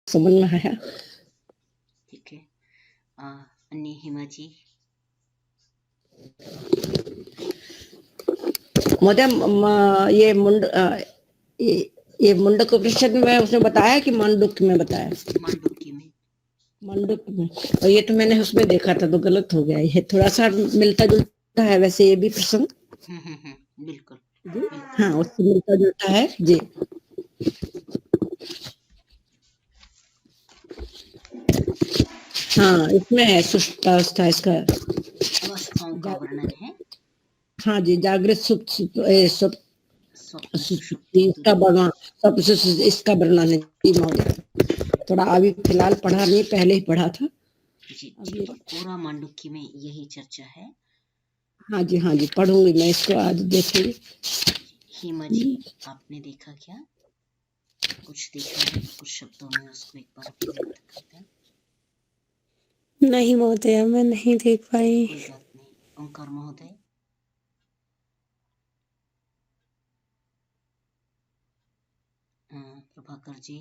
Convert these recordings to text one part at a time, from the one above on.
समझ में आया। ठीक है। अन्य हिमा जी। महोदय ये ये मुंडक उपनिषद में उसने बताया कि मांडुक्य में बताया? मांडुक्य में। मांडुक्य में। और ये तो मैंने उसमें देखा था तो गलत हो गया। ये थोड़ा सा मिलता जुलता है वैसे ये भी प्रसंग। बिल्कुल। हाँ, उससे मिलता जुलता है जी। हाँ, इसमें है सुषुप्तावस्था इसका अवस्थाओं का वर्णन है। हाँ जी, जागृत स्वप्न सुषुप्ति इसका वर्णन, सब इसका वर्णन है जी महोदय। थोड़ा अभी फिलहाल पढ़ा नहीं, पहले ही पढ़ा था जी। ठीक है, पूरा मांडुक्य में यही चर्चा है। हाँ जी, हाँ जी, पढ़ूंगी मैं इसको, आज देखेंगे। हिमा जी, आपने देखा क्या? कुछ देखा है तो कुछ शब्दों में उसको एक बार व्यक्त करते हैं। नहीं महोदय, मैं नहीं देख पाई। कोई बात नहीं। ओंकार महोदय। प्रभाकर जी।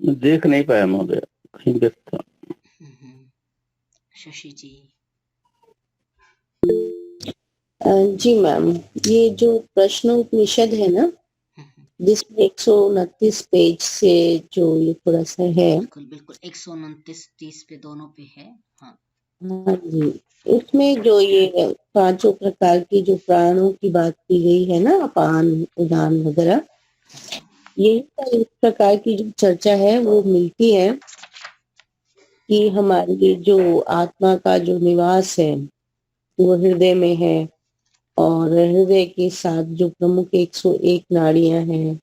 देख नहीं पाया महोदय, कहीं व्यस्त था। शशि जी। जी मैम, ये जो प्रश्नोपनिषद है ना, जिसमें 129 पेज से जो ये थोड़ा सा है। बिल्कुल बिल्कुल, 129-30 पे दोनों पे है। हाँ जी, इसमें जो ये 5 प्रकार की जो प्राणों की बात की गई है ना, अपान, उदान वगैरह, यही इस प्रकार की जो चर्चा है वो मिलती है कि हमारी जो आत्मा का जो निवास है वो हृदय में है, और हृदय के साथ जो प्रमुख 101 नाड़ियां हैं,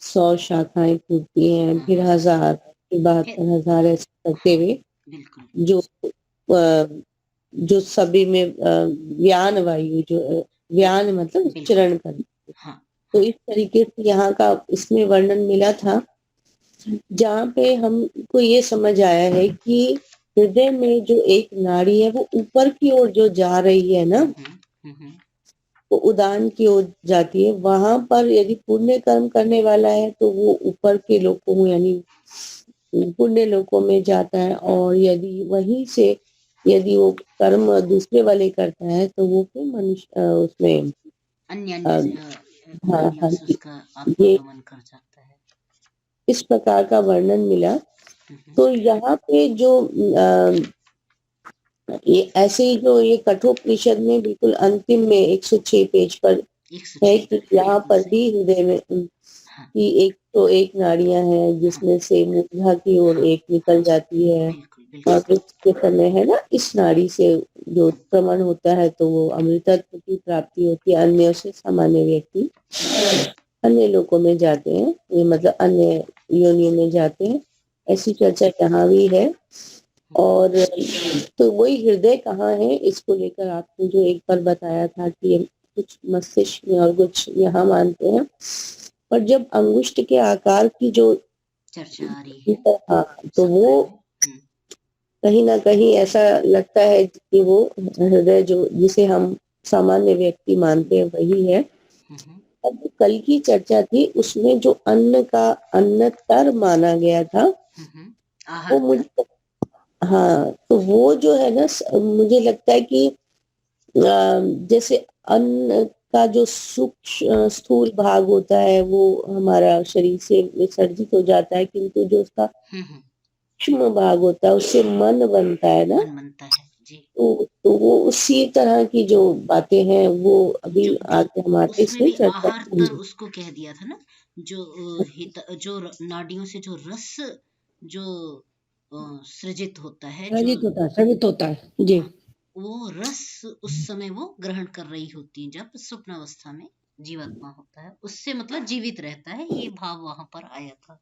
100 शाखाएं फूटती हैं, फिर 1000, फिर 72,000 ऐसे करते हुए जो सभी में व्यान वायु, जो व्यान मतलब चरण करना। तो इस तरीके से यहाँ का इसमें वर्णन मिला था, जहाँ पे हमको ये समझ आया है कि हृदय में जो एक नाड़ी है वो ऊपर की ओर जो जा रही है ना, वो उदान की ओर जाती है। वहां पर यदि पुण्य कर्म करने वाला है तो वो ऊपर के लोकों में यानी पुण्य लोकों में जाता है, और यदि वहीं से यदि वो कर्म दूसरे वाले करता है तो वो फिर मनुष्य उसमें ये कर जाता है। इस प्रकार का वर्णन मिला। तो यहाँ पे जो ये ऐसे ही जो ये कठोपनिषद में बिल्कुल अंतिम में 106 पेज पर है कि यहाँ पर भी हृदय में की 101 नाड़ियां हैं, जिसमें से मूर्धा की ओर एक निकल जाती है, और उसके समय है ना, इस नाड़ी से जो उत्क्रमण होता है तो वो अमृतत्व की प्राप्ति होती है। अन्य से सामान्य व्यक्ति अन्य लोकों में जाते हैं, ये मतलब अन्य योनियों में जाते हैं। ऐसी चर्चा यहाँ भी है। और तो वही हृदय कहाँ है, इसको लेकर आपने जो एक बार बताया था कि कुछ मस्तिष्क में और कुछ यहाँ मानते हैं, पर जब अंगुष्ठ के आकार की जो चर्चा आ रही है, हाँ, तो वो कहीं ना कहीं ऐसा लगता है कि वो हृदय जो जिसे हम सामान्य व्यक्ति मानते हैं वही है। अब कल की चर्चा थी, उसमें जो अन्न का अन्नतर माना गया था, वो मुझे हाँ, तो वो जो है ना, मुझे लगता है कि जैसे अन्न का जो सूक्ष्म स्थूल भाग होता है वो हमारा शरीर से विसर्जित हो जाता है, किंतु जो उसका सूक्ष्म भाग होता है उससे मन बनता है ना, तो वो उसी तरह की जो बातें हैं वो अभी आगे हमारे इसमें चर्चा उसको कह दिया था ना, जो नाड़ियों से जो रस जो सृजित होता है, सृजित होता है जी, वो रस उस समय वो ग्रहण कर रही होती है जब स्वप्न अवस्था में जीवात्मा होता है, उससे मतलब जीवित रहता है, ये भाव वहां पर आया था,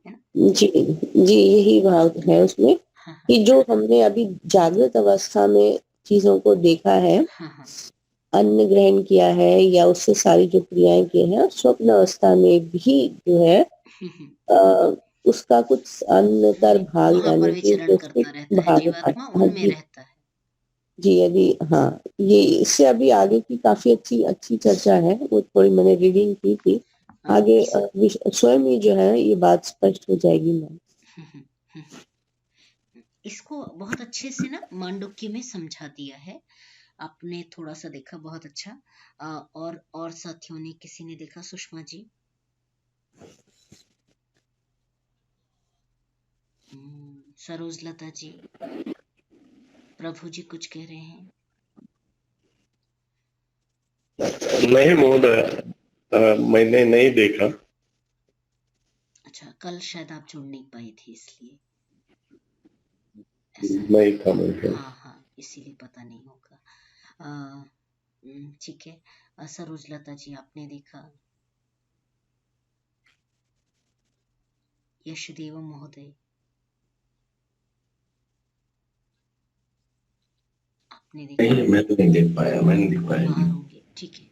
है ना? जी जी, यही भाव है उसमें कि जो हमने अभी जागृत अवस्था में चीजों को देखा है, अन्न ग्रहण किया है या उससे सारी जो क्रियाएं की हैं, स्वप्न अवस्था में भी जो है उसका कुछ अन्नतर भाग यानी कि भाग रहता है। जी, यदि हाँ, ये इससे अभी आगे की काफी अच्छी चर्चा है, वो थोड़ी मैंने रीडिंग की थी, आगे इस स्वयं ही जो है ये बात स्पष्ट हो जाएगी मैम। इसको बहुत अच्छे से ना मांडुक्य में समझा दिया है। आपने थोड़ा सा देखा, बहुत अच्छा। और साथियों ने, किसी ने देखा? सुषमा जी, सरोजलता जी, प्रभु जी कुछ कह रहे हैं? नहीं महोदय, मैंने नहीं देखा। अच्छा, कल शायद आप जुड़ नहीं पाए थे, इसलिए ऐसा है। नहीं था मुझे। हाँ हाँ, इसीलिए पता नहीं होगा। ठीक है। सरोजलता जी, आपने देखा? यशदेव महोदय, आपने देखा? नहीं, मैं तो नहीं देख पाया, मैं नहीं देख पाया। बाहर होंगे, ठीक है।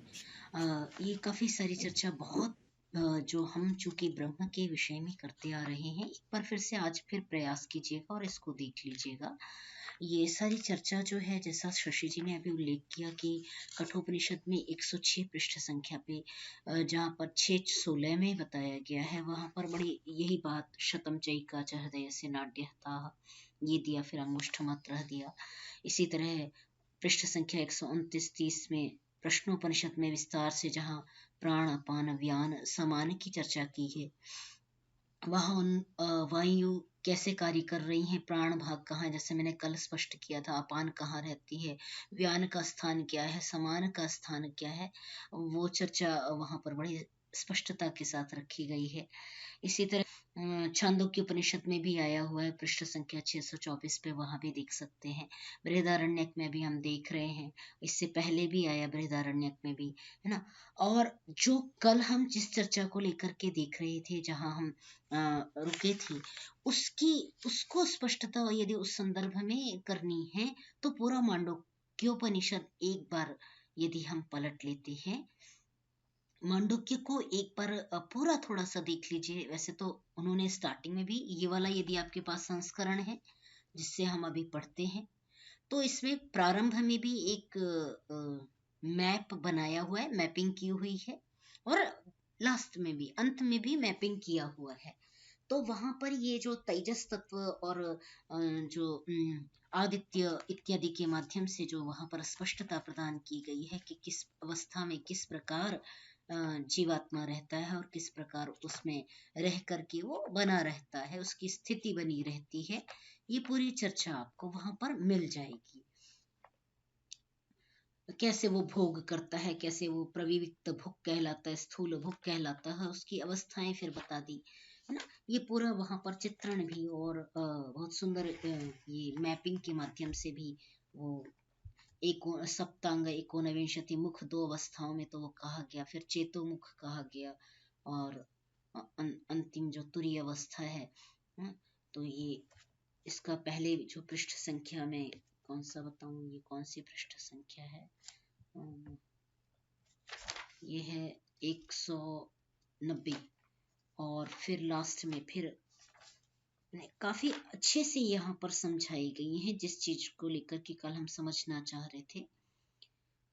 ये काफी सारी चर्चा, बहुत जो हम चूंकि ब्रह्म के विषय में करते आ रहे हैं, एक बार फिर से आज फिर प्रयास कीजिएगा और इसको देख लीजिएगा। ये सारी चर्चा जो है, जैसा शशि जी ने अभी उल्लेख किया कि कठोपनिषद में 106 पृष्ठ संख्या पे जहाँ पर 6:16 में बताया गया है, वहां पर बड़ी यही बात, शतम चैका च हृदय से नाड्यता, ये दिया, फिर अंगुष्ठ रह दिया। इसी तरह पृष्ठ संख्या 129-30 में प्रश्नोपनिषद में विस्तार से जहाँ प्राण अपान व्यान समान की चर्चा की है, वहाँ उन वायु कैसे कार्य कर रही हैं, प्राण भाग कहाँ है, जैसे मैंने कल स्पष्ट किया था, अपान कहाँ रहती है, व्यान का स्थान क्या है, समान का स्थान क्या है, वो चर्चा वहाँ पर बड़ी स्पष्टता के साथ रखी गई है। इसी तरह छांदोग्य उपनिषद में भी आया हुआ है, पृष्ठ संख्या 624 पे, वहां भी देख सकते हैं। बृहदारण्यक में भी हम देख रहे हैं, इससे पहले भी आया बृहदारण्यक में भी, है ना। और जो कल हम जिस चर्चा को लेकर के देख रहे थे, जहां हम रुके थे, उसको स्पष्टता यदि उस संदर्भ में करनी है, तो पूरा मांडुक्योपनिषद एक बार यदि हम पलट लेते हैं, मांडुक्य को एक बार पूरा थोड़ा सा देख लीजिए। वैसे तो उन्होंने स्टार्टिंग में भी ये वाला, यदि आपके पास संस्करण है जिससे हम अभी पढ़ते हैं, तो इसमें प्रारंभ में भी एक मैप बनाया हुआ है, मैपिंग की हुई है, और लास्ट में भी, अंत में भी मैपिंग किया हुआ है। तो वहां पर ये जो तेजस तत्व और जो आदित्य इत्यादि के माध्यम से जो वहां पर स्पष्टता प्रदान की गई है कि किस अवस्था में किस प्रकार जीवात्मा रहता है और किस प्रकार उसमें रह करके वो बना रहता है, उसकी स्थिति बनी रहती है, ये पूरी चर्चा आपको वहां पर मिल जाएगी। कैसे वो भोग करता है, कैसे वो प्रविविक्त भुक कहलाता है, स्थूल भुक कहलाता है, उसकी अवस्थाएं फिर बता दी, है ना। ये पूरा वहां पर चित्रण भी, और बहुत सुंदर ये मैपिंग के माध्यम से भी वो सप्तांग एकोनविंशति मुख, 2 अवस्थाओं में तो वो कहा गया, फिर चेतो मुख कहा गया, और अंतिम जो तुरीय अवस्था है। तो ये इसका पहले जो पृष्ठ संख्या में, कौन सा बताऊं, ये कौन सी पृष्ठ संख्या है, ये है 190, और फिर लास्ट में फिर काफी अच्छे से यहाँ पर समझाई गई हैं जिस चीज को लेकर कि कल हम समझना चाह रहे थे।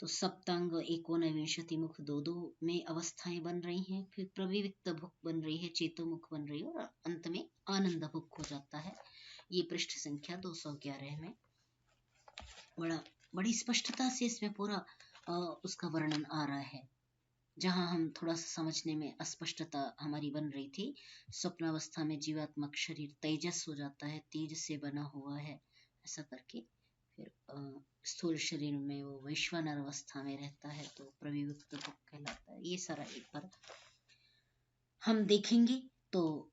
तो सप्तांग एकोनविंशति मुख 2-2 में अवस्थाएं बन रही हैं, फिर प्रविविक्त भुक बन रही है, चेतो मुख बन रही है, और अंत में आनंद भुक हो जाता है। ये पृष्ठ संख्या 211 में बड़ी स्पष्टता से इसमें पूरा उसका वर्णन आ रहा है। जहां हम थोड़ा सा समझने में अस्पष्टता हमारी बन रही थी, स्वप्नावस्था में जीवात्मक शरीर तेजस हो जाता है, तेज से बना हुआ है, ऐसा करके फिर स्थूल शरीर में वो वैश्वानर अवस्था में रहता है, तो प्रविविक्त भुक कहलाता है। ये सारा एक बार हम देखेंगे तो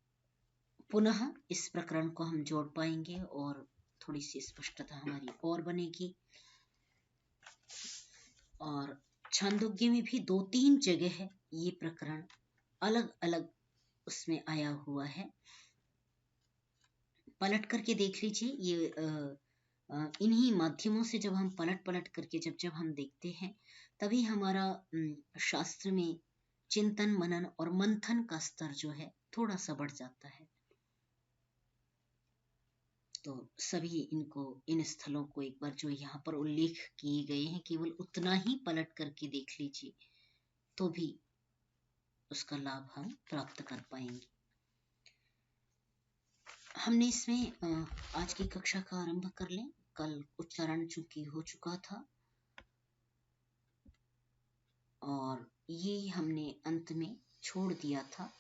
पुनः इस प्रकरण को हम जोड़ पाएंगे और थोड़ी सी स्पष्टता हमारी और बनेगी। और छांदोग्य में भी 2-3 जगह है ये प्रकरण अलग अलग उसमें आया हुआ है, पलट करके देख लीजिए। ये इन्हीं माध्यमों से जब हम पलट करके जब हम देखते हैं, तभी हमारा शास्त्र में चिंतन मनन और मंथन का स्तर जो है थोड़ा सा बढ़ जाता है। तो सभी इन स्थलों को एक बार जो यहाँ पर उल्लेख किए गए हैं, केवल उतना ही पलट करके देख लीजिए, तो भी उसका लाभ हम प्राप्त कर पाएंगे। हमने इसमें आज की कक्षा का आरंभ कर लें। कल उच्चारण चूंकि हो चुका था और ये हमने अंत में छोड़ दिया था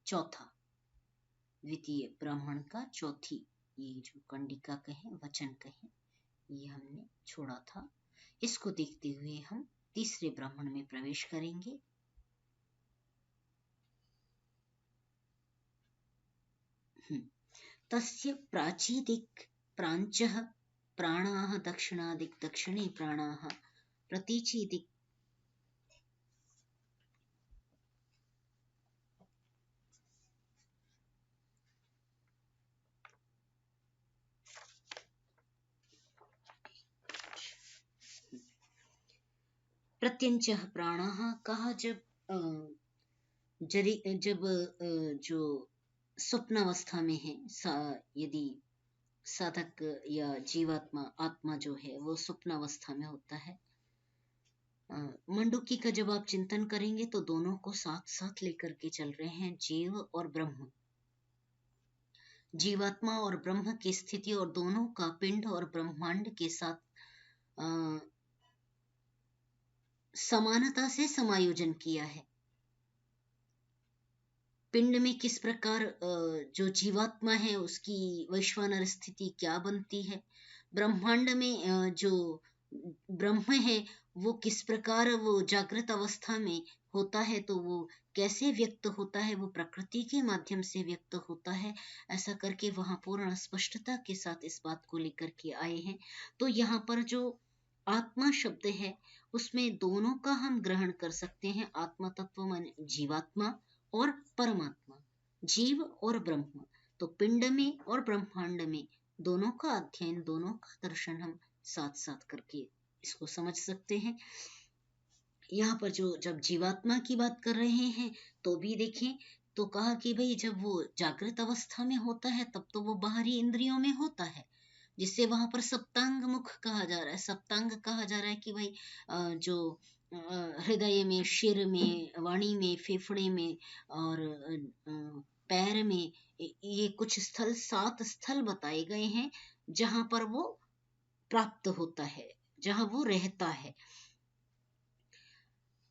चौथा, द्वितीय ब्राह्मण का चौथी, ये जो कंडिका कहें, वचन कहें, ये हमने छोड़ा था। इसको देखते हुए हम तीसरे ब्राह्मण में प्रवेश करेंगे। तस्य प्राचीदिक् प्रांचः प्राणाः दक्षिणादिक् दक्षिणे प्राणाः प्रतीचीदिक् प्रत्यंचः प्राणाः। कहा जब जो स्वप्नावस्था में है, यदि साधक या जीवात्मा आत्मा जो है वो स्वप्नावस्था में होता है, मंडूकी का जब आप चिंतन करेंगे तो दोनों को साथ साथ लेकर के चल रहे हैं, जीव और ब्रह्म, जीवात्मा और ब्रह्म की स्थिति, और दोनों का पिंड और ब्रह्मांड के साथ समानता से समायोजन किया है। पिंड में किस प्रकार जो जीवात्मा है उसकी वैश्वानर स्थिति क्या बनती है, ब्रह्मांड में जो ब्रह्म है वो किस प्रकार वो जागृत अवस्था में होता है, तो वो कैसे व्यक्त होता है, वो प्रकृति के माध्यम से व्यक्त होता है। ऐसा करके वहां पूर्ण स्पष्टता के साथ इस बात को लेकर के आए हैं। तो यहाँ पर जो आत्मा शब्द है उसमें दोनों का हम ग्रहण कर सकते हैं। आत्मा तत्व माने जीवात्मा और परमात्मा, जीव और ब्रह्म। तो पिंड में और ब्रह्मांड में दोनों का अध्ययन, दोनों का दर्शन हम साथ साथ करके इसको समझ सकते हैं। यहाँ पर जो जब जीवात्मा की बात कर रहे हैं तो भी देखें तो कहा कि भाई जब वो जागृत अवस्था में होता है तब तो वो बाहरी इंद्रियों में होता है, जिससे वहां पर सप्तांग मुख कहा जा रहा है। सप्तांग कहा जा रहा है कि भाई जो हृदय में, शिर में, वाणी में, फेफड़े में और पैर में, ये कुछ स्थल, 7 स्थल बताए गए हैं जहां पर वो प्राप्त होता है, जहां वो रहता है।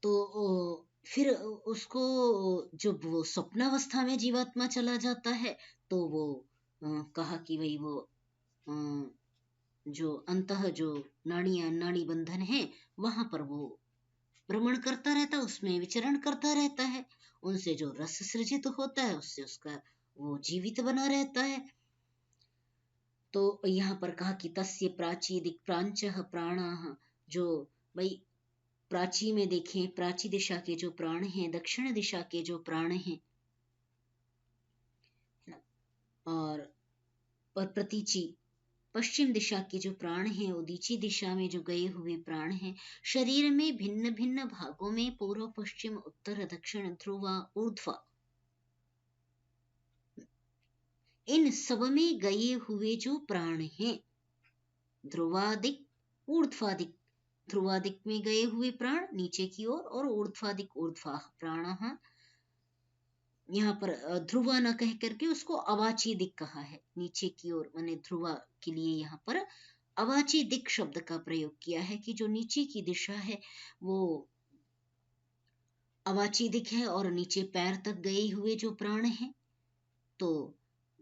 तो फिर उसको जब वो स्वप्नावस्था में जीवात्मा चला जाता है तो वो कहा कि भाई वो जो अंतः जो नाड़ियां, नाड़ी बंधन है, वहां पर वो भ्रमण करता रहता है, उसमें विचरण करता रहता है। उनसे जो रस सृजित होता है उससे उसका वो जीवित बना रहता है। तो यहाँ पर कहा कि तस्य प्राची दिक् प्रांचः प्राणाः, जो भाई प्राची में देखें, प्राची दिशा के जो प्राण हैं, दक्षिण दिशा के जो प्राण हैं, और प्रतीची पश्चिम दिशा के जो प्राण हैं, उदीची दिशा में जो गए हुए प्राण हैं, शरीर में भिन्न भिन्न भागों में पूर्व, पश्चिम, उत्तर, दक्षिण, ध्रुव, ऊर्ध्व, इन सब में गए हुए जो प्राण हैं, ध्रुवादिक, ऊर्ध्वादिक, ध्रुवादिक में गए हुए प्राण नीचे की ओर, और ऊर्ध्वादिक, ऊर्ध्वा प्राणः। यहाँ पर ध्रुवा न कह करके उसको अवाची दिक कहा है, नीचे की ओर माने ध्रुवा के लिए यहाँ पर अवाची दिक शब्द का प्रयोग किया है कि जो नीचे की दिशा है वो अवाची दिक है, और नीचे पैर तक गए हुए जो प्राण हैं, तो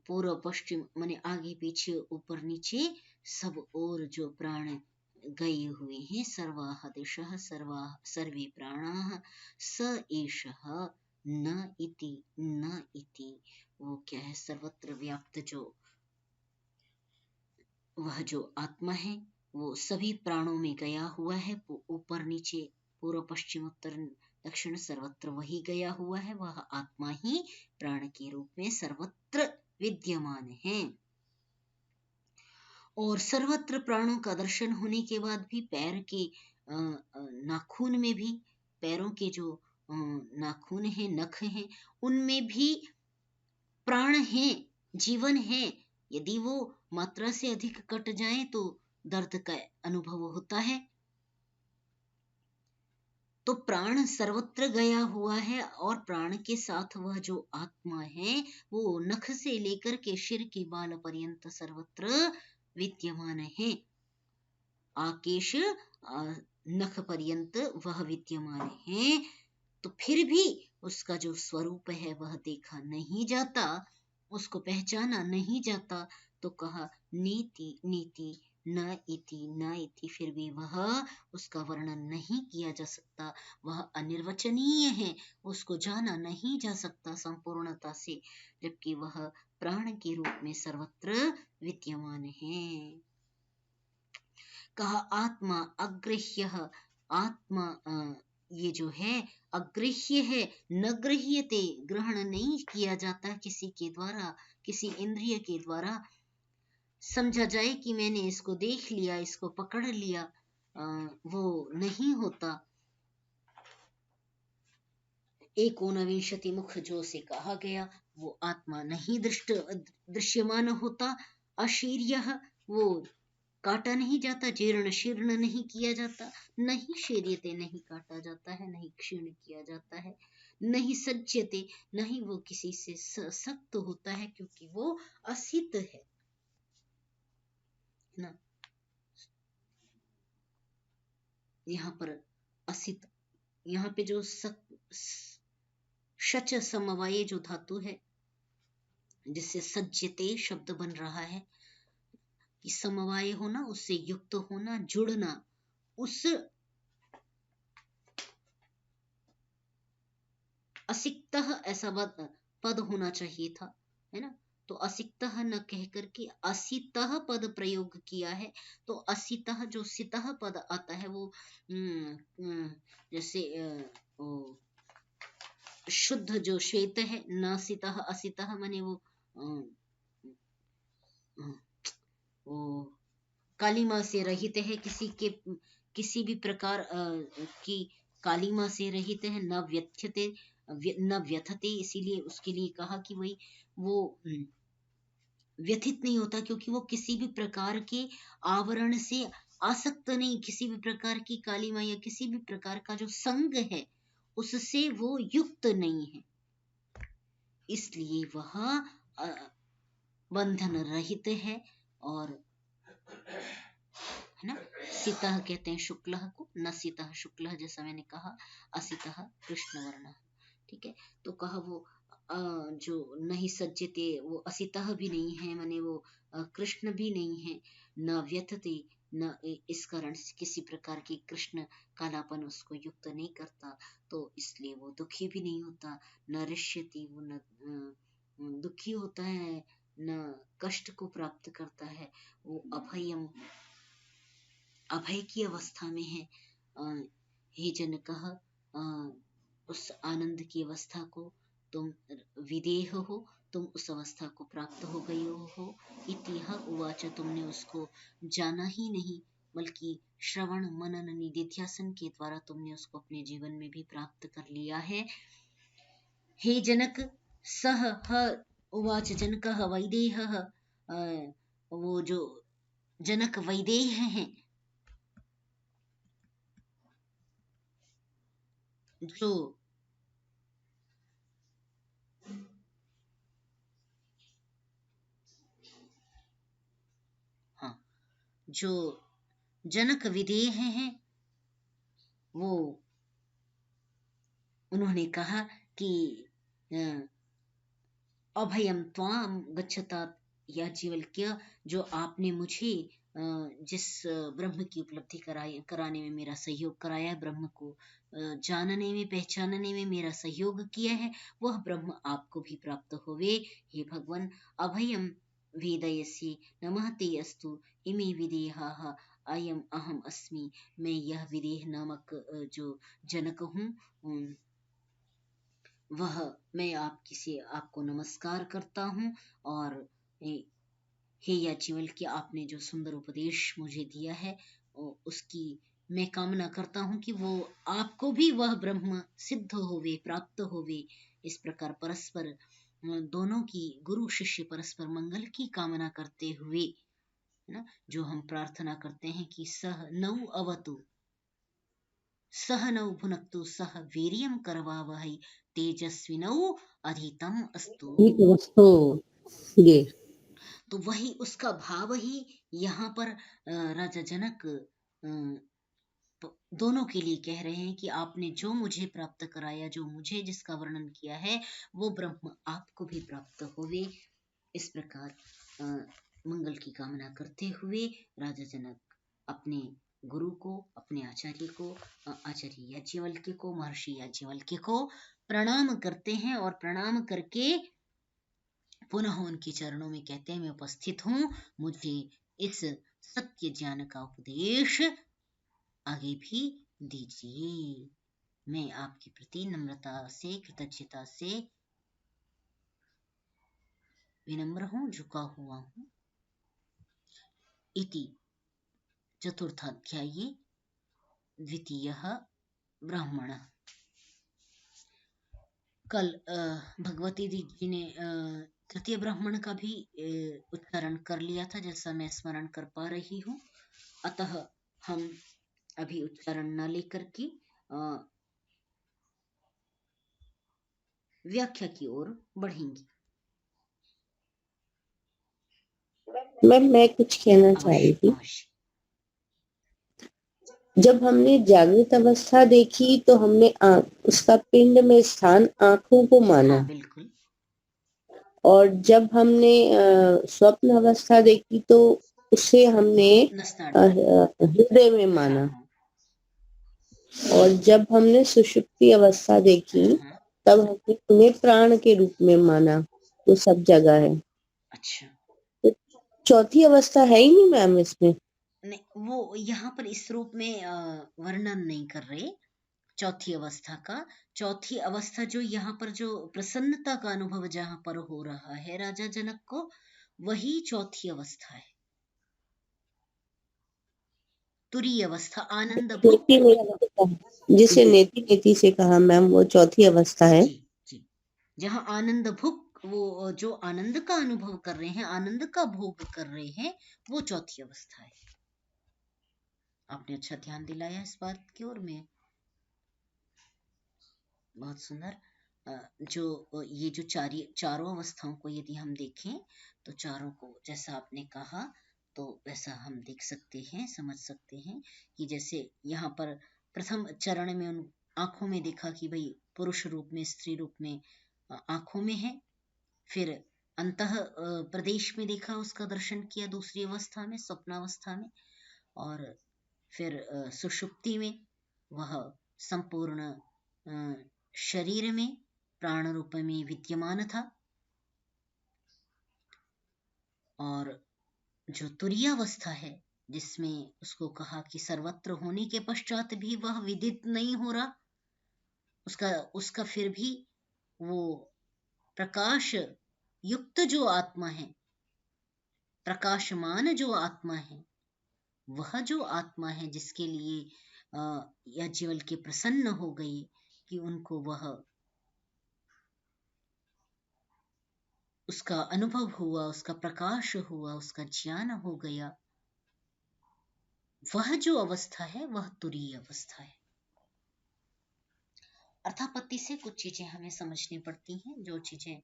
पूर्व, पश्चिम माने आगे पीछे, ऊपर नीचे सब और जो प्राण गए हुए हैं, सर्वाः दिशः सर्वे प्राणाः स एषः न इति, वो क्या है, सर्वत्र व्याप्त जो वह जो आत्मा है वो सभी प्राणों में गया हुआ है, ऊपर नीचे, पूर्व, पश्चिम, उत्तर, दक्षिण, सर्वत्र वही गया हुआ है। वह आत्मा ही प्राण के रूप में सर्वत्र विद्यमान है। और सर्वत्र प्राणों का दर्शन होने के बाद भी पैर के नाखून में भी, पैरों के जो नाखून हैं, नख हैं, उनमें भी प्राण हैं, जीवन है। यदि वो मात्रा से अधिक कट जाए तो दर्द का अनुभव होता है। तो प्राण सर्वत्र गया हुआ है और प्राण के साथ वह जो आत्मा है वो नख से लेकर के शिर के बाल पर्यंत सर्वत्र विद्यमान है। आकेश नख पर्यंत वह विद्यमान है, तो फिर भी उसका जो स्वरूप है वह देखा नहीं जाता, उसको पहचाना नहीं जाता। तो कहा नीति नीति न इति न इति, फिर भी वह उसका वर्णन नहीं किया जा सकता, वह अनिर्वचनीय है, उसको जाना नहीं जा सकता संपूर्णता से, जबकि वह प्राण के रूप में सर्वत्र विद्यमान है। कहा आत्मा अग्रह्य, आत्मा ये जो है अग्रह्य है, न गृह्यते, ग्रहण नहीं किया जाता किसी के द्वारा, किसी इंद्रिय के द्वारा। समझा जाए कि मैंने इसको देख लिया, इसको पकड़ लिया, वो नहीं होता। एकोनविंशति मुख जो से कहा गया वो आत्मा नहीं दृश्यमान होता। अशीर्य, वो काटा नहीं जाता, जीर्ण शीर्ण नहीं किया जाता, नहीं शीर्यते, नहीं काटा जाता है, नहीं क्षीण किया जाता है, नहीं सज्जते, नहीं वो किसी से सख्त होता है, क्योंकि वो असित है ना। यहाँ पर असित, यहाँ पे जो शच समवाय जो धातु है जिससे सज्जते शब्द बन रहा है, कि समवाय होना, उससे युक्त होना, जुड़ना, उस असिक्तः ऐसा पद होना चाहिए था, है ना। तो असिक्तः न कह करके असितः पद प्रयोग किया है। तो असितः जो सितः पद आता है वो जैसे शुद्ध जो श्वेत है, न सितः असितः माने वो कालिमा से रहित है, किसी भी प्रकार की कालिमा से रहित है, न व्यथ्यते न व्यथते, इसीलिए उसके लिए कहा कि वही वो व्यथित नहीं होता, क्योंकि वो किसी भी प्रकार के आवरण से आसक्त नहीं, किसी भी प्रकार की कालिमा या किसी भी प्रकार का जो संग है उससे वो युक्त नहीं है, इसलिए वह बंधन रहित है। और है ना, सितः कहते हैं शुक्ल को, न सितः शुक्ल, जैसा मैंने कहा, असितः कृष्ण वर्ण, ठीक है। तो कहा वो जो नहीं सज्जते, वो असितः भी नहीं है, माने वो कृष्ण भी नहीं है, न व्यथते, न इस कारण किसी प्रकार की कृष्ण कालापन उसको युक्त नहीं करता, तो इसलिए वो दुखी भी नहीं होता, न ऋष्यति, वो न दुखी होता है, न कष्ट को प्राप्त करता है, वो अभयम, अभय की अवस्था में है। हे जनकः, उस आनंद की अवस्था को तुम विदेह हो, तुम उस अवस्था को प्राप्त हो गए हो। इतिह उवाच, तुमने उसको जाना ही नहीं, बल्कि श्रवण मनन निधिध्यासन के द्वारा तुमने उसको अपने जीवन में भी प्राप्त कर लिया है। हे जनक, सह ह उवाच जनकः वैदेहः, वो जो जनक वैदेह हैं, जो जो जनक विदेह हैं, वो उन्होंने कहा कि अभयम त्वाम गच्छता, या जीवल्क्य, जो आपने मुझे जिस ब्रह्म की उपलब्धि कराने में मेरा सहयोग कराया है, ब्रह्म को जानने में पहचानने में मेरा सहयोग किया है, वह ब्रह्म आपको भी प्राप्त होवे। हे भगवान, अभयम वेदयसि नमः ते अस्तु इमे विदेहाः अयम अहम अस्मि, मैं यह विदेह नामक जो जनक हूँ, वह मैं आपको नमस्कार करता हूँ। और हे याज्ञवल्क्य, कि आपने जो सुंदर उपदेश मुझे दिया है उसकी मैं कामना करता हूँ कि वो आपको भी वह ब्रह्म सिद्ध होवे, प्राप्त होवे। इस प्रकार परस्पर दोनों की, गुरु शिष्य परस्पर मंगल की कामना करते हुए, ना, जो हम प्रार्थना करते हैं कि सह नौ अवतु, सह नौ भुनक्तु सह वीर्यं करवावहै तेजस्विनौ अधितम अस्तु। एक वस्तु ये तो वही उसका भाव ही यहाँ पर राजा जनक दोनों के लिए कह रहे हैं कि आपने जो मुझे प्राप्त कराया, जो मुझे जिसका वर्णन किया है, वो ब्रह्म आपको भी प्राप्त होवे। इस प्रकार मंगल की कामना करते हुए राजा जनक अपने गुरु को, अपने आचार्य को, आचार्य याज्ञवल्क्य को, महर्षि याज्ञवल्क्य को प्रणाम करते हैं और प्रणाम करके पुनः उनके चरणों में कहते हैं, मैं उपस्थित हूँ, मुझे इस सत्य ज्ञान का उपदेश आगे भी दीजिए। मैं आपके प्रति नम्रता से, कृतज्ञता से विनम्र हूँ, झुका हुआ हूँ। इति चतुर्थाध्याये द्वितीयः ब्राह्मणः। कल भगवती जी ने तृतीय ब्राह्मण का भी उच्चारण कर लिया था, जैसा मैं स्मरण कर पा रही हूँ। अतः हम अभी उच्चारण न लेकर के व्याख्या की ओर बढ़ेंगे। मैं कुछ कहना चाह रही थी। जब हमने जागृत अवस्था देखी तो हमने उसका पिंड में स्थान आंखों को माना। हाँ, बिल्कुल। और जब हमने स्वप्न अवस्था देखी तो उसे हमने हृदय में माना। और जब हमने सुषुप्ति अवस्था देखी तब हमने उन्हें प्राण के रूप में माना। वो सब जगह है। अच्छा, तो चौथी अवस्था है ही नहीं मैम इसमें। नहीं, वो यहाँ पर इस रूप में वर्णन नहीं कर रहे चौथी अवस्था का। चौथी अवस्था जो यहाँ पर जो प्रसन्नता का अनुभव जहाँ पर हो रहा है राजा जनक को, वही चौथी अवस्था है। तुरीय अवस्था, आनंद भुक, जिसे नेति नेति से कहा मैम, वो चौथी अवस्था है। जी जी, जहाँ आनंद भुक, वो जो आनंद का अनुभव कर रहे हैं, आनंद का भोग कर रहे हैं, वो चौथी अवस्था है। आपने अच्छा ध्यान दिलाया इस बात की ओर में, बहुत सुंदर। जो ये जो चारों अवस्थाओं को यदि हम देखें तो चारों को जैसा आपने कहा तो वैसा हम देख सकते हैं, समझ सकते हैं कि जैसे यहाँ पर प्रथम चरण में उन आंखों में देखा कि भाई पुरुष रूप में, स्त्री रूप में आंखों में है। फिर अंतः प्रदेश में देखा, उसका दर्शन किया दूसरी अवस्था में, स्वप्नावस्था में। और फिर सुषुप्ति में वह संपूर्ण शरीर में प्राण रूप में विद्यमान था। और जो तुरीयावस्था है, जिसमें उसको कहा कि सर्वत्र होने के पश्चात भी वह विदित नहीं हो रहा, उसका फिर भी वो प्रकाश युक्त जो आत्मा है, प्रकाशमान जो आत्मा है, वह जो आत्मा है जिसके लिए याज्ञवल्क्य प्रसन्न हो गई कि उनको वह उसका अनुभव हुआ, उसका प्रकाश हुआ, उसका ज्ञान हो गया, वह जो अवस्था है वह तुरीय अवस्था है। अर्थापत्ति से कुछ चीजें हमें समझनी पड़ती हैं, जो चीजें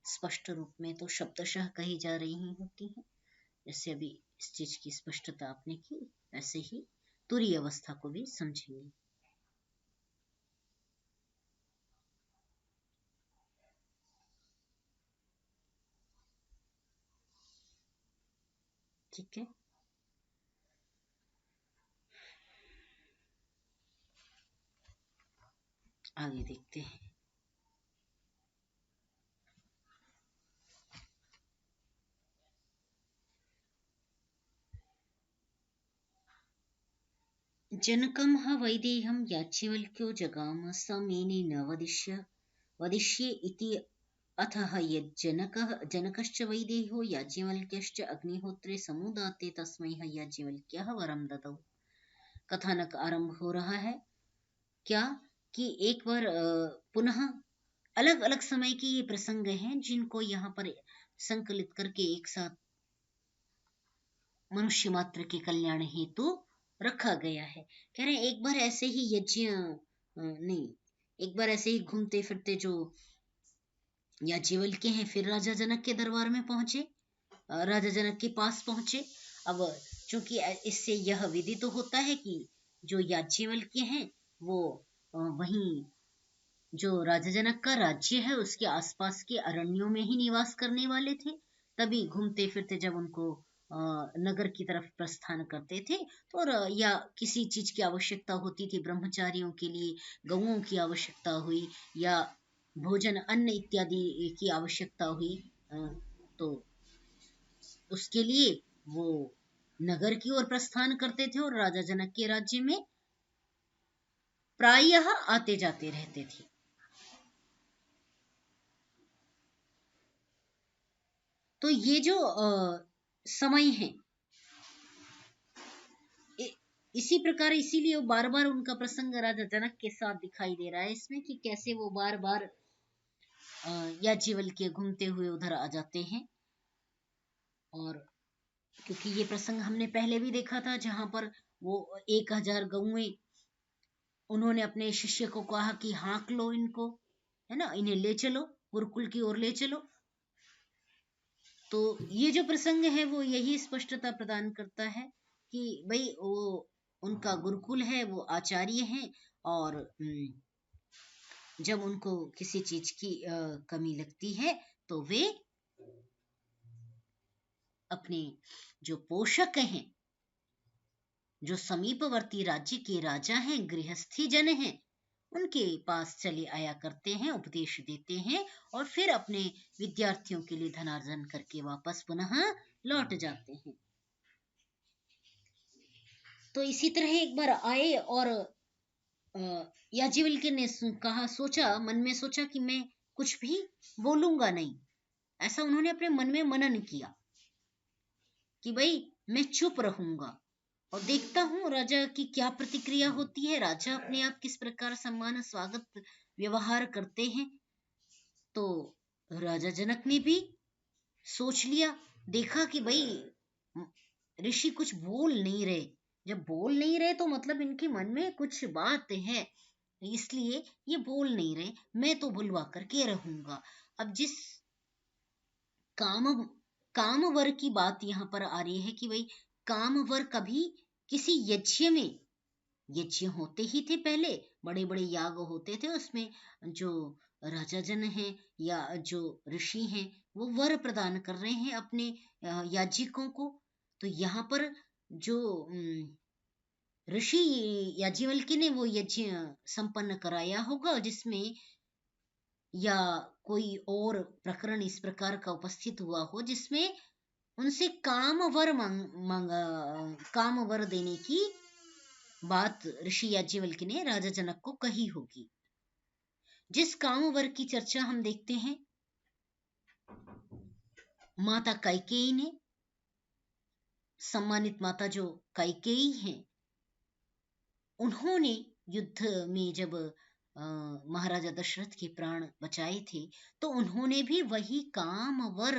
स्पष्ट रूप में तो शब्दशः कही जा रही होती हैं। जैसे अभी इस चीज की स्पष्टता आपने की, वैसे ही तुरीय अवस्था को भी समझेंगे। ठीक है, आगे देखते हैं। जनकं ह वैदेहं याज्ञवल्क्यो जगाम स मेने न वदिष्ये इति। अथः जनकश्च वैदेहो याज्ञवल्क्यश्च अग्निहोत्रे समुदाते तस्मै ह याज्ञवल्क्यः वरं ददौ। कथानक आरंभ हो रहा है क्या कि एक बार पुनः अलग अलग समय के ये प्रसंग हैं जिनको यहाँ पर संकलित करके एक साथ मनुष्य मात्र के कल्याण हेतु रखा गया है। कह रहे हैं एक बार ऐसे ही यज्ञ नहीं, एक बार ऐसे ही घूमते फिरते जो याज्ञवल्क्य हैं फिर राजा जनक के दरबार में पहुंचे, राजा जनक के पास पहुंचे। अब चूंकि इससे यह विदित तो होता है कि जो याज्ञवल्क्य हैं वो वहीं जो राजा जनक का राज्य है उसके आसपास के अरण्यों में ही निवास करने वाले थे। तभी घूमते फिरते जब उनको नगर की तरफ प्रस्थान करते थे तो या किसी चीज की आवश्यकता होती थी ब्रह्मचारियों के लिए, गौओं की आवश्यकता हुई या भोजन अन्न इत्यादि की आवश्यकता हुई, तो उसके लिए वो नगर की ओर प्रस्थान करते थे और राजा जनक के राज्य में प्रायः आते जाते रहते थे। तो ये जो समय है इसी प्रकार, इसीलिए वो बार बार उनका प्रसंग राजा जनक के साथ दिखाई दे रहा है इसमें कि कैसे वो बार बार याज्ञवल्क्य घूमते हुए उधर आ जाते हैं। और क्योंकि ये प्रसंग हमने पहले भी देखा था जहां पर वो 1000 गौएं उन्होंने अपने शिष्य को कहा कि हाँक लो इनको, है ना, इन्हें ले चलो गुरुकुल की ओर ले चलो। तो ये जो प्रसंग है वो यही स्पष्टता प्रदान करता है कि भाई वो उनका गुरुकुल है, वो आचार्य हैं और जब उनको किसी चीज की कमी लगती है तो वे अपने जो पोषक हैं, जो समीपवर्ती राज्य के राजा हैं, गृहस्थी जन हैं, उनके पास चले आया करते हैं, उपदेश देते हैं और फिर अपने विद्यार्थियों के लिए धनार्जन करके वापस पुनः लौट जाते हैं। तो इसी तरह एक बार आए और याज्ञवल्क्य ने कहा, सोचा, मन में सोचा कि मैं कुछ भी बोलूंगा नहीं। ऐसा उन्होंने अपने मन में मनन किया कि भाई मैं चुप रहूंगा और देखता हूं राजा की क्या प्रतिक्रिया होती है, राजा अपने आप किस प्रकार सम्मान स्वागत व्यवहार करते हैं। तो राजा जनक ने भी सोच लिया, देखा कि भाई ऋषि कुछ बोल नहीं रहे, जब बोल नहीं रहे तो मतलब इनके मन में कुछ बात है, इसलिए ये बोल नहीं रहे, मैं तो बुलवा करके रहूंगा। अब जिस कामवर की बात यहाँ पर आ रही है कि भाई कामवर कभी किसी यज्ञ में, यज्ञ होते ही थे पहले, बड़े बड़े याग होते थे, उसमें जो राजा जन हैं या जो ऋषि हैं वो वर प्रदान कर रहे हैं अपने याज्ञिकों को। तो यहाँ पर जो ऋषि याज्ञवल्क्य ने वो यज्ञ संपन्न कराया होगा जिसमें, या कोई और प्रकरण इस प्रकार का उपस्थित हुआ हो जिसमें उनसे कामवर कामवर देने की बात ऋषि याज्ञवल्क्य ने राजा जनक को कही होगी। जिस कामवर की चर्चा हम देखते हैं माता कैकेयी ने, सम्मानित माता जो कैकेयी हैं, उन्होंने युद्ध में जब महाराजा दशरथ के प्राण बचाए थे तो उन्होंने भी वही कामवर,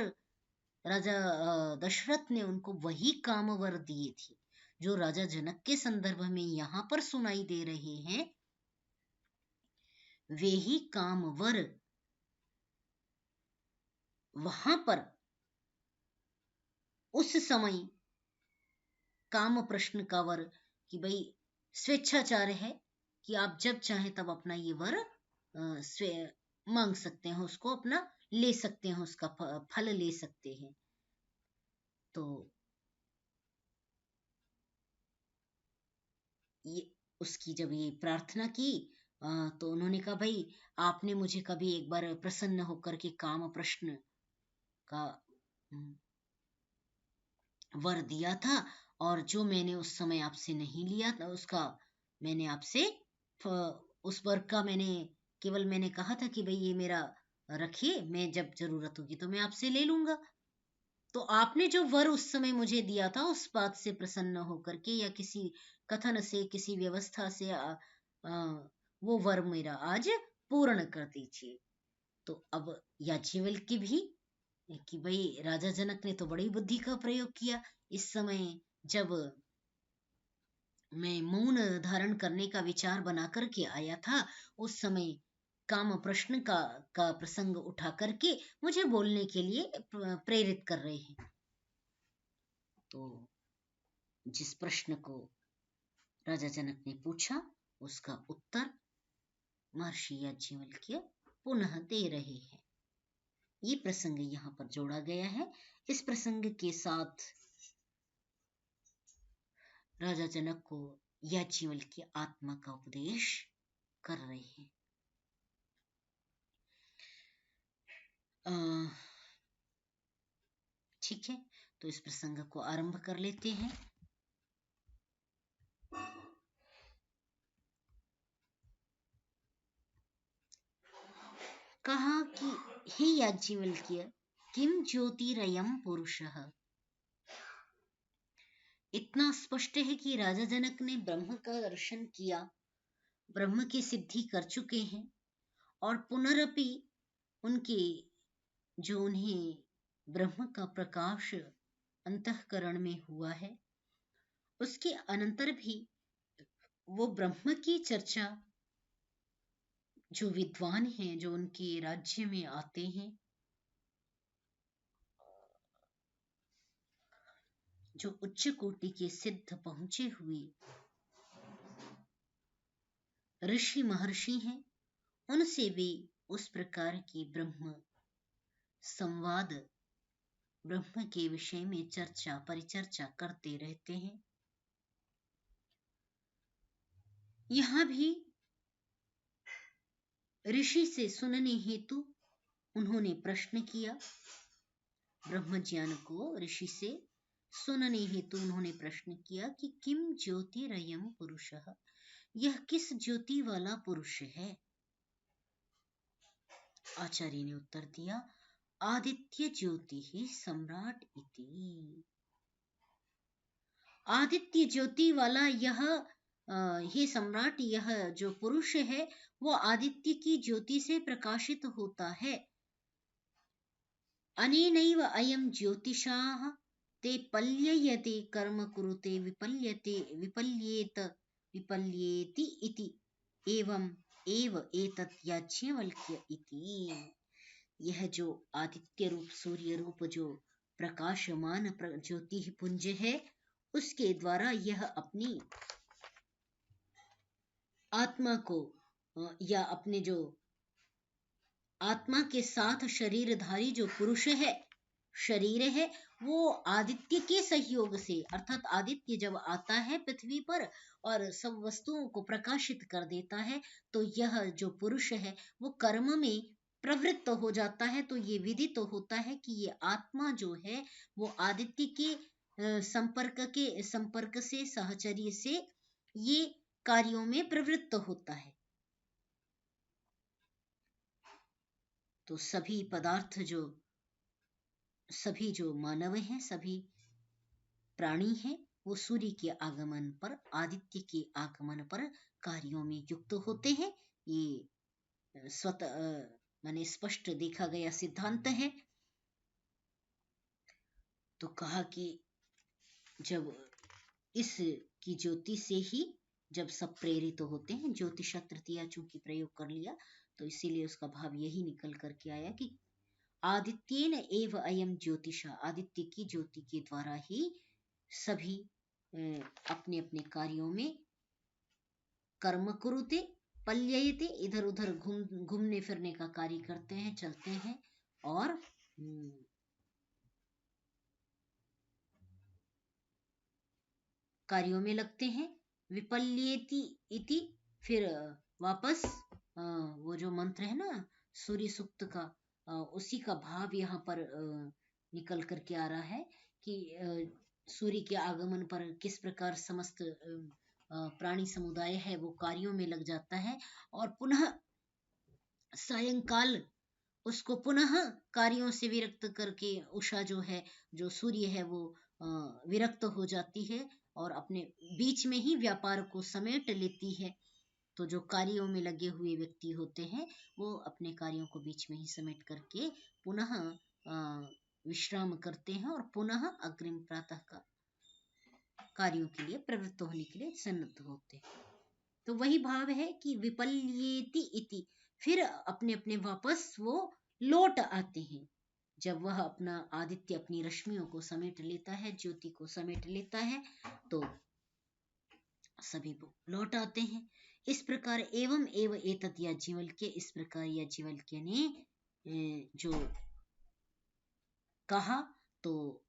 राजा दशरथ ने उनको वही कामवर दिए थे जो राजा जनक के संदर्भ में यहाँ पर सुनाई दे रहे हैं। वे ही कामवर वहां पर उस समय काम प्रश्न का वर कि भाई स्वेच्छाचार है कि आप जब चाहें तब अपना ये वर मांग सकते हैं, उसको अपना ले सकते हैं, उसका फल ले सकते हैं। तो ये उसकी जब ये प्रार्थना की तो उन्होंने कहा भाई आपने मुझे कभी एक बार प्रसन्न होकर के काम प्रश्न का वर दिया था और जो मैंने उस समय आपसे नहीं लिया था उसका मैंने आपसे उस वर का मैंने कहा था कि भाई ये मेरा रखिए, मैं जब जरूरत होगी तो मैं आपसे ले लूंगा। तो आपने जो वर उस समय मुझे दिया था उस बात से प्रसन्न होकर के या किसी कथन से, किसी व्यवस्था से वो वर मेरा आज पूर्ण कर दीजिए। तो अब याज्ञवल्क्य भी कि भाई राजा जनक ने तो बड़ी बुद्धि का प्रयोग किया इस समय जब मैं मौन धारण करने का विचार बना करके आया था, उस समय काम प्रश्न का प्रसंग उठा करके मुझे बोलने के लिए प्रेरित कर रहे हैं। तो जिस प्रश्न को राजा जनक ने पूछा उसका उत्तर महर्षि याज्ञवल्क्य पुनः दे रहे हैं। ये प्रसंग यहाँ पर जोड़ा गया है। इस प्रसंग के साथ राजा जनक को याज्ञवल्क्य आत्मा का उपदेश कर रहे हैं। ठीक है, तो इस प्रसंग को आरंभ कर लेते हैं। कहा कि हे याज्ञवल्क्य, किम ज्योतिरयं पुरुषः। इतना स्पष्ट है कि राजा जनक ने ब्रह्म का दर्शन किया, ब्रह्म की सिद्धि कर चुके हैं, और पुनरपि उनके जो उन्हें ब्रह्म का प्रकाश अंतःकरण में हुआ है, उसके अनंतर भी वो ब्रह्म की चर्चा जो विद्वान हैं, जो उनके राज्य में आते हैं, जो उच्च कोटि के सिद्ध पहुंचे हुए ऋषि महर्षि हैं, उनसे भी उस प्रकार की ब्रह्म संवाद, ब्रह्म के विषय में चर्चा परिचर्चा करते रहते हैं। यहां भी ऋषि से सुनने हेतु उन्होंने प्रश्न किया। ब्रह्म ज्ञान को ऋषि से सुनने हेतु उन्होंने प्रश्न किया कि किम ज्योतिरयं पुरुषः, यह किस ज्योति वाला पुरुष है। आचार्य ने उत्तर दिया, आदित्य ज्योति ही सम्राट इति। आदित्य ज्योति वाला यह हे सम्राट, यह जो पुरुष है वो आदित्य की ज्योति से प्रकाशित होता है। अनेनैव अयं ज्योतिषाः ते पल्ययते कर्म कुरुते विपल्यते विपल्येत विपल्येति इति एवं एव एतत् याज्ञवल्क्य इति। यह जो आदित्य रूप सूर्य रूप जो प्रकाशमान ज्योति पुंज है, उसके द्वारा यह अपनी आत्मा को या अपने जो आत्मा के साथ शरीरधारी जो पुरुष है, शरीर है, वो आदित्य के सहयोग से, अर्थात आदित्य जब आता है पृथ्वी पर और सब वस्तुओं को प्रकाशित कर देता है, तो यह जो पुरुष है वो कर्म में प्रवृत्त हो जाता है। तो ये विदित तो होता है कि ये आत्मा जो है वो आदित्य के संपर्क से, सहचर्य से ये कार्यों में प्रवृत्त होता है। तो सभी पदार्थ सभी जो मानव हैं, सभी प्राणी हैं, वो सूर्य के आगमन पर, आदित्य के आगमन पर कार्यों में युक्त होते हैं। ये स्वतः माने स्पष्ट देखा गया सिद्धांत है। तो कहा कि जब इस की ज्योति से ही जब सब प्रेरित होते हैं, ज्योतिषा तृतीया चूंकि प्रयोग कर लिया तो इसीलिए उसका भाव यही निकल करके आया कि आदित्येन एव अयम ज्योतिषा, आदित्य की ज्योति के द्वारा ही सभी अपने अपने कार्यों में कर्म कुरुते पल्ययते, इधर उधर घूमने फिरने का कार्य करते हैं, चलते हैं और कार्यों में लगते हैं। विपल्येति इति, फिर वापस वो जो मंत्र है ना सूर्य सूक्त का, उसी का भाव यहाँ पर निकल करके आ रहा है कि सूर्य के आगमन पर किस प्रकार समस्त प्राणी समुदाय है वो कार्यों में लग जाता है, और पुनः सायंकाल उसको पुनः कार्यों से विरक्त करके उषा जो है, जो सूर्य है, वो विरक्त हो जाती है और अपने बीच में ही व्यापार को समेट लेती है। तो जो कार्यों में लगे हुए व्यक्ति होते हैं वो अपने कार्यों को बीच में ही समेट करके पुनः विश्राम करते हैं और पुनः अग्रिम प्रातः का कार्यों के लिए प्रवृत्त होने के लिए सन्नद्ध होते हैं। तो वही भाव है कि विपल्येति इति, फिर अपने अपने वापस वो लौट आते हैं। जब वह अपना आदित्य अपनी रश्मियों को समेट लेता है, ज्योति को समेट लेता है, तो सभी लौट आते हैं। इस प्रकार एवं एव एतत् याज्ञवल्क्य, इस प्रकार याज्ञवल्क्य ने जो कहा तो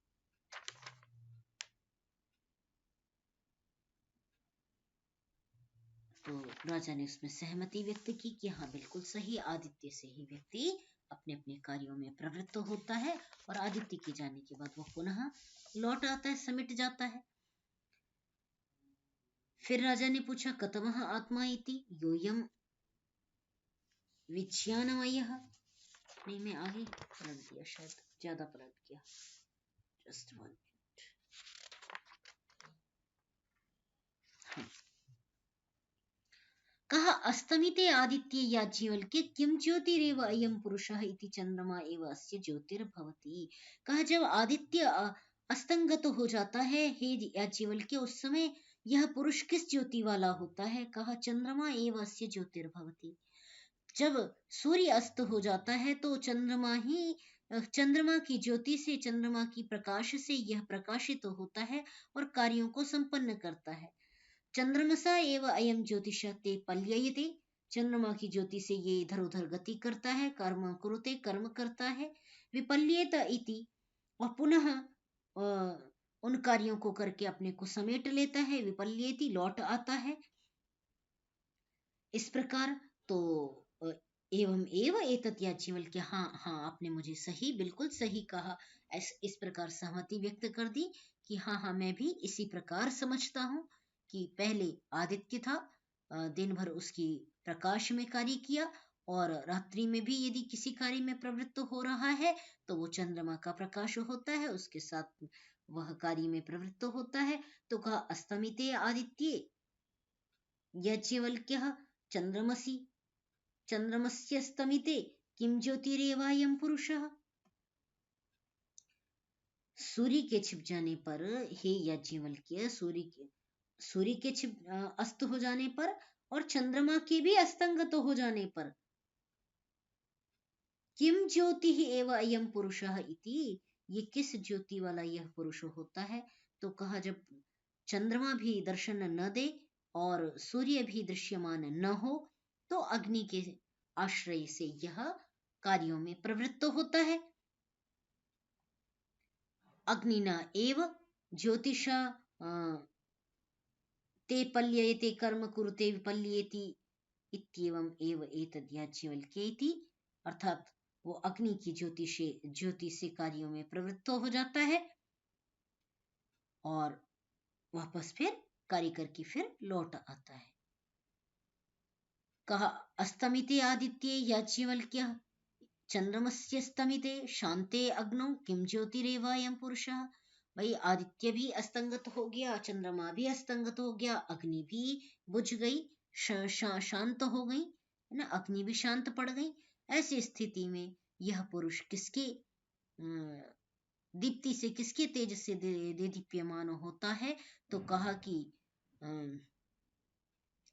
राजा ने उसमें सहमति व्यक्त की कि हाँ बिल्कुल सही, आदित्य से ही व्यक्ति अपने अपने कार्यों में प्रवृत्त होता है और आदित्य के जाने के बाद वो पुनः लौट आता है, समिट जाता है। फिर राजा ने पूछा कतमः आत्मा इति योयम विज्ञानमयः। नहीं, मैं आगे पलट दिया, शायद ज्यादा पलट गया, जस्ट वन। हाँ। कहा अस्तमिते आदित्य याज्ञवल्क्य किम ज्योतिरेव अयं पुरुषः इति चंद्रमा एव अस्य ज्योतिर्भवति। कहा जब आदित्य अस्तंगत हो जाता है हे याज्ञवल्क्य, उस समय यह पुरुष किस ज्योति वाला होता है। कहा चंद्रमा एव अस्य ज्योतिर्भवति, जब सूर्य अस्त हो जाता है तो चंद्रमा की ज्योति से, चंद्रमा की प्रकाश से यह प्रकाशित होता है और कार्यों को संपन्न करता है। चंद्रमसा एव अयम ज्योतिष ते पल्ययते, चंद्रमा की ज्योति से ये इधर उधर गति करता है, कर्म कुरुते, कर्म करता है। विपल्येत इति, और पुनः उन कार्यों को करके अपने को समेट लेता है। विपल्येति, लौट आता है। इस प्रकार तो एवं एव एतत् याज्ञवल्क्य, हाँ हाँ आपने मुझे सही, बिल्कुल सही कहा। इस प्रकार सहमति व्यक्त कर दी कि हाँ हाँ मैं भी इसी प्रकार समझता हूँ कि पहले आदित्य था, दिन भर उसकी प्रकाश में कार्य किया, और रात्रि में भी यदि किसी कार्य में प्रवृत्त हो रहा है तो वो चंद्रमा का प्रकाश होता है, उसके साथ वह कार्य में प्रवृत्त होता है। तो कहा अस्तमिते आदित्ये याज्ञवल्क्यः चंद्रमसि चंद्रमस्य स्तमिते किम ज्योतिरेवायं पुरुषः। सूर्य के छिप जाने पर हे याज्ञवल्क्य, सूर्य के छिप अस्त हो जाने पर और चंद्रमा के भी अस्तंगत हो जाने पर किम ज्योति एव अयं पुरुषः इति, ये किस ज्योति वाला यह पुरुष होता है। तो कहा जब चंद्रमा भी दर्शन न दे और सूर्य भी दृश्यमान न हो तो अग्नि के आश्रय से यह कार्यों में प्रवृत्त होता है। अग्निना एव ज्योतिषा ते पल्ययते कर्म कुरुते विपल्येति इत्येवं एव एतद् याज्ञवल्क्येति, अर्थात वो अग्नि की ज्योति से कार्यों में प्रवृत्त हो जाता है और वापस फिर कार्य करके फिर लौट आता है। कहा अस्तमिते आदित्ये याज्ञवल्क्यः चंद्रमस्य स्तमिते शांते अग्नौ किम ज्योतिरेवायं पुरुषः। भाई आदित्य भी अस्तंगत हो गया, चंद्रमा भी अस्तंगत हो गया, अग्नि भी बुझ गई, शांत हो गई, है ना, अग्नि भी शांत पड़ गई। ऐसी स्थिति में यह पुरुष किसके दीप्ति से, किसके तेज से दीप्यमान होता है। तो कहा कि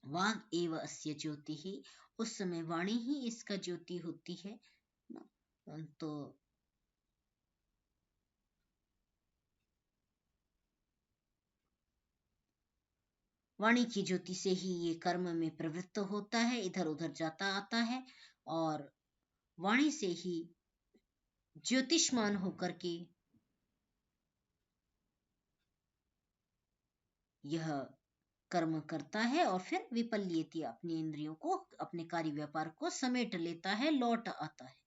वाग एव अस्य ज्योति ही, उस समय वाणी ही इसका ज्योति होती है ना। तो वाणी की ज्योति से ही ये कर्म में प्रवृत्त होता है, इधर उधर जाता आता है, और वाणी से ही ज्योतिष्मान होकर के यह कर्म करता है और फिर विपल्येति, अपनी इंद्रियों को, अपने कार्य व्यापार को समेट लेता है, लौट आता है।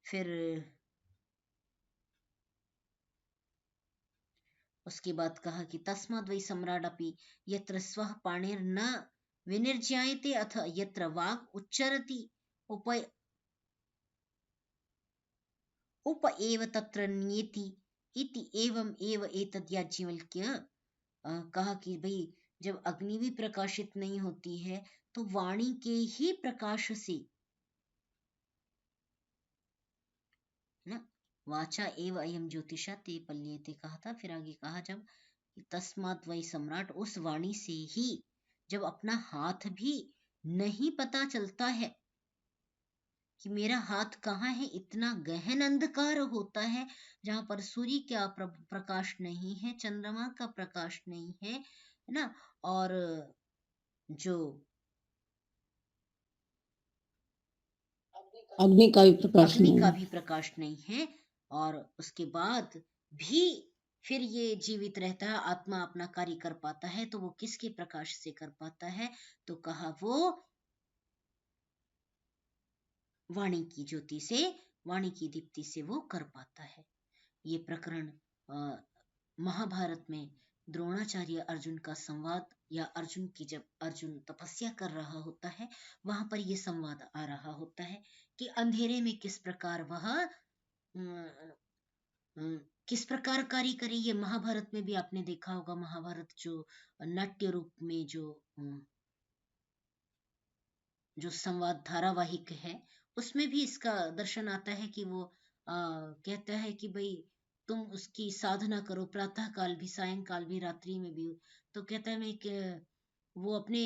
फिर उसके बाद कहा कि तस्माद् वै सम्राडपि यत्र स्वः पाणिर्न विनिर्ज्यायते अथ यत्र वाक् उच्चरति उप एव तत्र न्येति इति एवं एव एतद् याज्ञवल्क्य। कहा कि भाई जब अग्नि भी प्रकाशित नहीं होती है तो वाणी के ही प्रकाश से ना वाचा एव अयम ज्योतिषा ते पल्येते कहा था। फिर आगे कहा जब तस्मात् वै सम्राट, उस वाणी से ही जब अपना हाथ भी नहीं पता चलता है कि मेरा हाथ कहाँ है, इतना गहन अंधकार होता है जहां पर सूर्य का प्रकाश नहीं है, चंद्रमा का प्रकाश नहीं है ना, और जो अग्नि का भी प्रकाश अग्नि नहीं का है। भी प्रकाश नहीं है, और उसके बाद भी फिर ये जीवित रहता है, आत्मा अपना कार्य कर पाता है, तो वो किसके प्रकाश से कर पाता है? तो कहा वो वाणी की ज्योति से, वाणी की दीप्ति से वो कर पाता है। ये प्रकरण महाभारत में द्रोणाचार्य अर्जुन का संवाद, या अर्जुन की जब अर्जुन तपस्या कर रहा होता है वहां पर ये संवाद आ रहा होता है कि अंधेरे में किस प्रकार वह किस प्रकार कार्य करे। ये महाभारत में भी आपने देखा होगा, महाभारत जो नाट्य रूप में जो संवाद धारावाहिक है उसमें भी इसका दर्शन आता है कि वो कहता है कि भाई तुम उसकी साधना करो, प्रातः काल भी, सायंकाल भी, रात्रि में भी। तो कहता है मैं कि वो अपने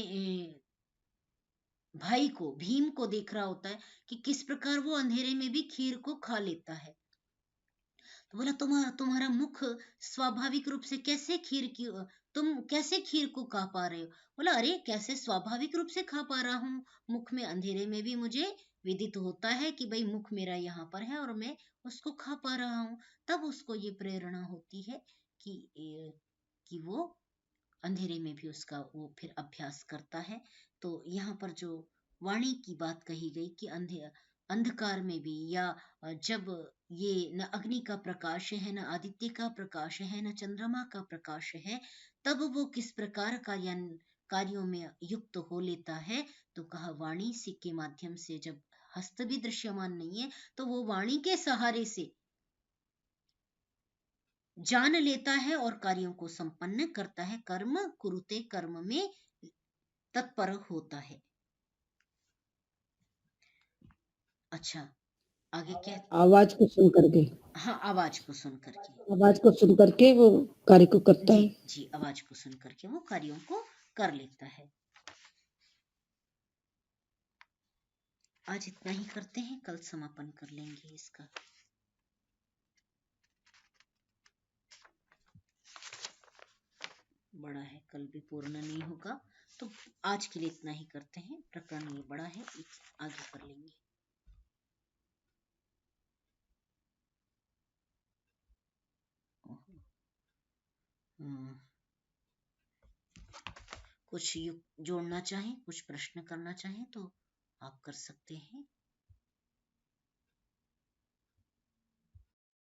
भाई को, भीम को देख रहा होता है कि किस प्रकार वो अंधेरे में भी खीर को खा लेता है। तो बोला तुम्हारा मुख स्वाभाविक रूप से कैसे तुम कैसे खीर को खा पा रहे हो? बोला अरे कैसे स्वाभाविक रूप से खा पा रहा हूँ, मुख में अंधेरे में भी मुझे विदित होता है कि भाई मुख मेरा यहाँ पर है और मैं उसको खा पा रहा हूँ। तब उसको ये प्रेरणा होती है कि वो अंधेरे में भी उसका वो फिर अभ्यास करता है। तो यहाँ पर जो वाणी की बात कही गई कि अंधकार में भी, या जब ये न अग्नि का प्रकाश है, न आदित्य का प्रकाश है, न चंद्रमा का प्रकाश है, तब वो किस प्रकार कार्यों में युक्त हो लेता है। तो कहा वाणी के माध्यम से, जब हस्त भी दृश्यमान नहीं है तो वो वाणी के सहारे से जान लेता है और कार्यों को संपन्न करता है, कर्म कुरुते, कर्म में तत्पर होता है। अच्छा आगे क्या? आवाज को सुन करके, हाँ, आवाज को सुन करके, आवाज को सुन करके वो कार्य को करता जी है। जी, आवाज को सुन करके वो कार्यों को कर लेता है। आज इतना ही करते हैं, कल समापन कर लेंगे इसका। बड़ा है, कल भी पूर्ण नहीं होगा, तो आज के लिए इतना ही करते हैं। प्रकरण ये बड़ा है, आगे कर लेंगे। कुछ जोड़ना चाहें, कुछ प्रश्न करना चाहें तो आप कर सकते हैं।